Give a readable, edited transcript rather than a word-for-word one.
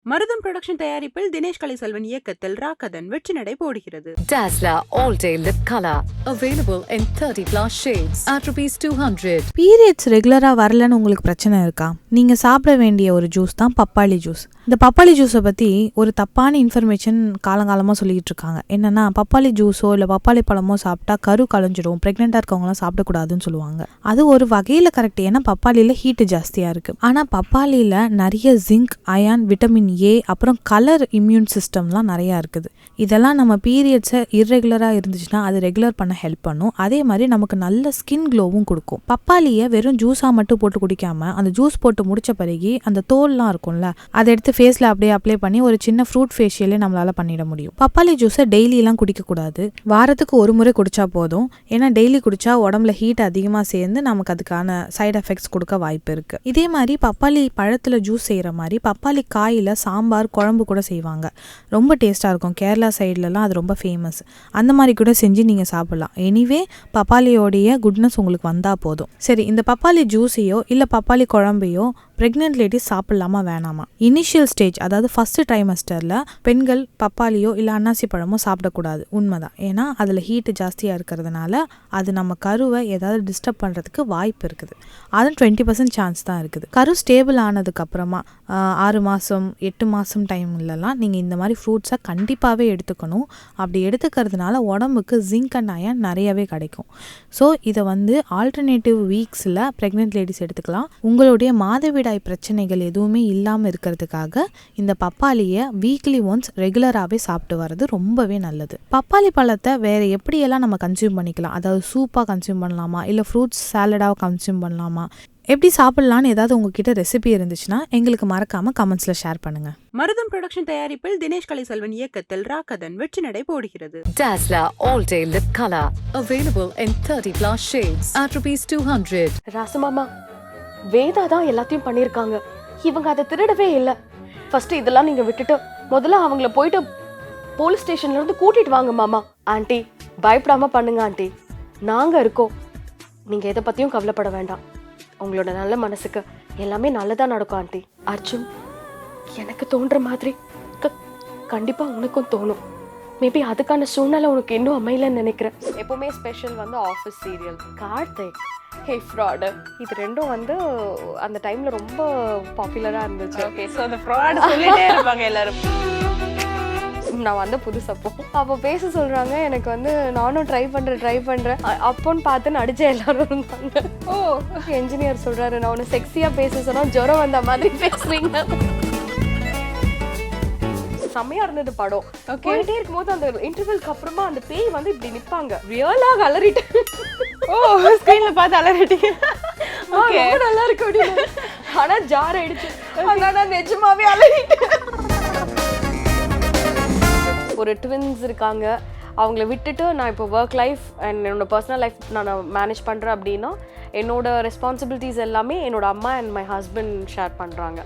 மருதம் புரொடக்ஷன் தயாரிப்பில் தினேஷ் கலைசெல்வன் இயக்கத்தில் ராக்கதன் வெற்றி நடை போடுகிறது. Dazller All Day Lip Color available in 30 plus shades at ₹200. Periods ரெகுலரா வரலன்னு உங்களுக்கு பிரச்சனை இருக்கா? நீங்க சாப்பிட வேண்டிய ஒரு ஜூஸ் தான் பப்பாளி ஜூஸ். இந்த பப்பாளி ஜூஸை பத்தி ஒரு தப்பான இன்ஃபர்மேஷன் காலங்காலமா சொல்லிட்டு இருக்காங்க. என்னன்னா பப்பாளி ஜூஸோ இல்ல பப்பாளி பழமோ சாப்பிட்டா கரு கலைஞ்சிடும், பிரெக்னெண்டா இருக்கவங்களாம் சாப்பிடக்கூடாதுன்னு சொல்லுவாங்க. அது ஒரு வகையில கரெக்ட், ஏன்னா பப்பாளியில ஹீட் ஜாஸ்தியா இருக்கு. ஆனா பப்பாளியில நிறைய ஜிங்க், அயான், விட்டமின் ஏ, அப்புறம் கலர் இம்யூன் சிஸ்டம்லாம் நிறையா இருக்குது. இதெல்லாம் நம்ம பீரியட்ஸை இர்ரெகுலராக இருந்துச்சுன்னா அது ரெகுலர் பண்ண ஹெல்ப் பண்ணும். அதே மாதிரி நமக்கு நல்ல ஸ்கின் க்ளோவும் கொடுக்கும். பப்பாளியை வெறும் ஜூஸாக மட்டும் போட்டு குடிக்காம அந்த ஜூஸ் போட்டு முடிச்ச பிறகு அந்த தோல்லாம் இருக்கும்ல, அதை எடுத்து ஃபேஸில் அப்படியே அப்ளை பண்ணி ஒரு சின்ன ஃப்ரூட் ஃபேஷியலே நம்மளால பண்ணிட முடியும். பப்பாளி ஜூஸை டெய்லியெல்லாம் குடிக்கக்கூடாது, வாரத்துக்கு ஒரு முறை குடிச்சா போதும். ஏன்னா டெய்லி குடிச்சா உடம்புல ஹீட் அதிகமாக சேர்ந்து நமக்கு அதுக்கான சைட் எஃபெக்ட்ஸ் கொடுக்க வாய்ப்பு இருக்கு. இதே மாதிரி பப்பாளி பழத்தில் ஜூஸ் செய்கிற மாதிரி பப்பாளி காயில் சாம்பார், குழம்பு கூட செய்வாங்க. ரொம்ப டேஸ்ட்டாக இருக்கும். கேரளா சைட்லலாம் அது ரொம்ப ஃபேமஸ். அந்த மாதிரி கூட செஞ்சு நீங்கள் சாப்பிட்லாம். எனிவே பப்பாளியோடைய குட்னஸ் உங்களுக்கு வந்தால் போதும். சரி, இந்த பப்பாளி ஜூஸையோ இல்லை பப்பாளி குழம்பையோ ப்ரெக்னென்ட் லேடிஸ் சாப்பிட்லாமா வேணாமா? இனிஷியல் ஸ்டேஜ், அதாவது ஃபர்ஸ்ட் ட்ரைமஸ்டரில் பெண்கள் பப்பாளியோ இல்லை அன்னாசி பழமோ சாப்பிடக்கூடாது. உண்மைதான். ஏன்னா அதில் ஹீட்டு ஜாஸ்தியாக இருக்கிறதுனால அது நம்ம கருவை ஏதாவது டிஸ்டர்ப் பண்ணுறதுக்கு வாய்ப்பு இருக்குது. அதுவும் 20% சான்ஸ் தான் இருக்குது. கரு ஸ்டேபிள் ஆனதுக்கப்புறமா 6 மாதம் 8 மாதம் டைம்லலாம் நீங்கள் இந்த மாதிரி ஃப்ரூட்ஸை கண்டிப்பாகவே எடுத்துக்கணும். அப்படி எடுத்துக்கிறதுனால உடம்புக்கு ஜிங்க் அண்ட் அயன் நிறையவே கிடைக்கும். ஸோ இதை ஆல்டர்னேட்டிவ் வீக்ஸில் ப்ரெக்னென்ட் லேடிஸ் எடுத்துக்கலாம். உங்களுடைய மாதவிடாய் பிரச்சனைகள் எதுவுமே இல்லாமல் இருக்கிறதுக்காக இந்த பப்பாளியை வீக்லி ஒன்ஸ் ரெகுலராகவே சாப்பிட்டு வர்றது ரொம்பவே நல்லது. பப்பாளி பழத்தை வேறு எப்படியெல்லாம் நம்ம கன்சியூம் பண்ணிக்கலாம்? அதாவது சூப்பாக கன்சியூம் பண்ணலாமா, இல்லை ஃப்ரூட்ஸ் சாலடாக கன்சியூம் பண்ணலாமா, எப்படி சாப்பிடலான்னு ஏதாவது உங்ககிட்ட ரெசிபி இருந்துச்சுன்னா எங்களுக்கு மறக்காம கமெண்ட்ஸ்ல ஷேர் பண்ணுங்க. மருதம் புரொடக்ஷன் தயாரிப்பில் தினேஷ் கலைசெல்வன் இயக்கத்தில் ராக்கதன் வெற்றி நடை போடுகிறது. Dazller All Day Lip Color available in 30 plus shades at ₹200. ராசமாமா, Veda தான் எல்லாத்தையும் பண்ணியிருக்காங்க. இவங்க அதை திருடவே இல்லை. ஃபர்ஸ்ட் இதெல்லாம் நீங்க விட்டுட்டு முதல்ல அவங்கள போயிட்டு போலீஸ் ஸ்டேஷன்ல இருந்து கூட்டிட்டு வாங்க மாமா. ஆண்டி, பயப்படாம பண்ணுங்க ஆண்டி, நாங்க இருக்கோம். நீங்க எதை பத்தியும் கவலைப்பட வேண்டாம். உங்களோட நல்ல மனசுக்கு எல்லாமே நல்லதா நடக்கும் ஆண்டி. அர்ஜுன், எனக்கு தோன்ற மாதிரி கண்டிப்பா உனக்கும் தோணும். மேபி அதுக்கான சூழ்நிலை உனக்கு இன்னும் அமையலன்னு நினைக்கிறேன். எப்பவுமே ஸ்பெஷல் ஆஃபீஸ் சீரியல், கார்த்திக், ஹே ஃப்ராட், இது ரெண்டும் அந்த டைம்ல ரொம்ப பாப்புலரா இருந்துச்சு. ஓகே, சோ அந்த ஃப்ராட் சொல்லிட்டே இருப்பாங்க எல்லாரும். நான் புதுசப்போ அப்போ பேச சொல்றாங்க. எனக்கு நானும் ட்ரை பண்றேன் அப்போன்னு பார்த்து நடிச்ச எல்லாரும் இருந்தாங்க. ஓ, என்ஜினியர் சொல்றாரு, நான் ஒன்று செக்ஸியா பேச சொன்னா ஜுரம் வந்த மாதிரி பேசுறீங்க. செம்மையா இருந்தது படம். போயிட்டே இருக்கும்போது அந்த இன்டர்வெல்க்கு அப்புறமா அந்த பேய் இப்படி நிப்பாங்க. ரியலா அலறிட்டு, ஓ ஸ்கிரீன்ல பார்த்து அலறிட்டீங்க. ஓகே, நல்லா இருக்கு அப்படின்னு. ஆனா ஜார் ஆயிடுச்சு. ஆனா நிஜமாவே அலறிட்டேன். ஒரு ட்வின்ஸ் இருக்காங்க. அவங்கள விட்டுட்டு நான் இப்போ ஒர்க் லைஃப் அண்ட் என்னோட பர்சனல் லைஃப் நான் மேனேஜ் பண்ணுறேன் அப்படின்னா என்னோட ரெஸ்பான்சிபிலிட்டிஸ் எல்லாமே என்னோட அம்மா அண்ட் மை ஹஸ்பண்ட் ஷேர் பண்ணுறாங்க.